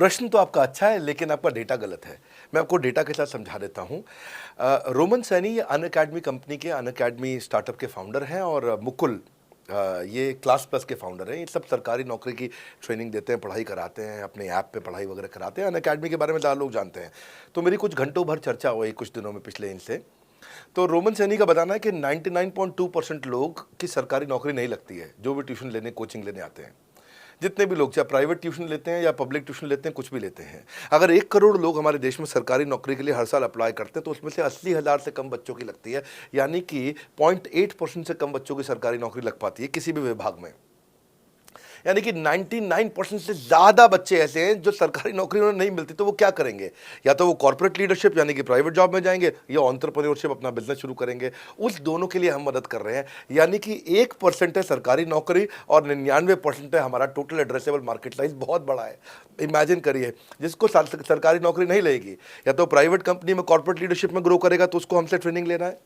प्रश्न तो आपका अच्छा है, लेकिन आपका डेटा गलत है। मैं आपको डेटा के साथ समझा देता हूँ। रोमन सैनी ये अनअकैडमी कंपनी के, अनअकैडमी स्टार्टअप के फाउंडर हैं, और मुकुल ये क्लास प्लस के फाउंडर हैं। ये सब सरकारी नौकरी की ट्रेनिंग देते हैं, पढ़ाई कराते हैं, अपने ऐप पे पढ़ाई वगैरह कराते हैं। अनअकैडमी के बारे में ज़्यादा लोग जानते हैं। तो मेरी कुछ घंटों भर चर्चा हुई कुछ दिनों में पिछले इनसे। तो रोमन सैनी का बताना है कि 99.2% लोग की सरकारी नौकरी नहीं लगती है, जो भी ट्यूशन लेने, कोचिंग लेने आते हैं। जितने भी लोग, चाहे प्राइवेट ट्यूशन लेते हैं या पब्लिक ट्यूशन लेते हैं, कुछ भी लेते हैं, अगर 1 करोड़ लोग हमारे देश में सरकारी नौकरी के लिए हर साल अप्लाई करते हैं, तो उसमें से 80,000 से कम बच्चों की लगती है। यानी कि 0.8% से कम बच्चों की सरकारी नौकरी लग पाती है किसी भी विभाग में। यानी कि 99% से ज़्यादा बच्चे ऐसे हैं जो सरकारी नौकरी उन्हें नहीं मिलती। तो वो क्या करेंगे? या तो वो कॉर्पोरेट लीडरशिप यानी कि प्राइवेट जॉब में जाएंगे, या एंटरप्रेन्योरशिप, अपना बिजनेस शुरू करेंगे। उस दोनों के लिए हम मदद कर रहे हैं। यानी कि 1% है सरकारी नौकरी और 99% है हमारा टोटल एड्रेसेबल मार्केट साइज। बहुत बड़ा है। इमेजिन करिए, जिसको सरकारी नौकरी नहीं लगेगी, या तो प्राइवेट कंपनी में कॉर्पोरेट लीडरशिप में ग्रो करेगा तो उसको हमसे ट्रेनिंग लेना है,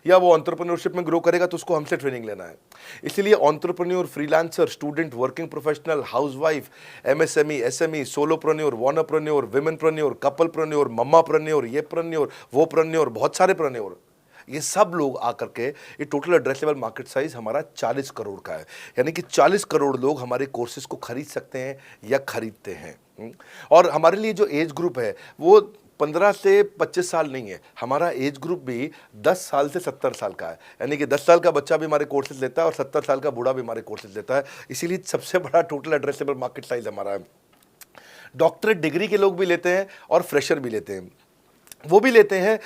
या वो एंटरप्रेन्योरशिप में ग्रो करेगा तो उसको हमसे ट्रेनिंग लेना है। इसलिए entrepreneur, freelancer, student, working professional, housewife, MSME, SME, solopreneur, wannapreneur, womenpreneur, couplepreneur, mommapreneur, ये प्रेन्योर, वो प्रेन्योर, बहुत सारे प्रेन्योर, ये सब लोग आकर के, ये टोटल एड्रेसेबल मार्केट साइज हमारा 40 करोड़ का है। यानी कि 40 करोड़ लोग हमारे कोर्सेज को खरीद सकते हैं या खरीदते हैं। और हमारे लिए जो एज ग्रुप है वो 15 से 25 साल नहीं है। हमारा एज ग्रुप भी 10 साल से 70 साल का है। यानी कि 10 साल का बच्चा भी हमारे कोर्सेज लेता है और 70 साल का बूढ़ा भी हमारे कोर्सेज लेता है। इसीलिए सबसे बड़ा टोटल एड्रेसेबल मार्केट साइज हमारा है। डॉक्टरेट डिग्री के लोग भी लेते हैं और फ्रेशर भी लेते हैं। वो भी लेते हैं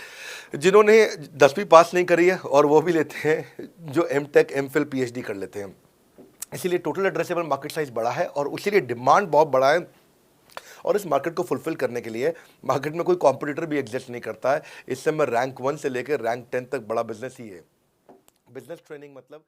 जिन्होंने 10वीं पास नहीं करी है, और वो भी लेते हैं जो एमटेक, एमफिल, पीएचडी कर लेते हैं। इसीलिए टोटल एड्रेसेबल मार्केट साइज बड़ा है और उसीलिए डिमांड बहुत बड़ा है। और इस मार्केट को फुलफिल करने के लिए मार्केट में कोई कॉम्पिटिटर भी एग्जिस्ट नहीं करता है। इस समय रैंक 1 से लेकर रैंक 10 तक बड़ा बिजनेस ही है। बिजनेस ट्रेनिंग मतलब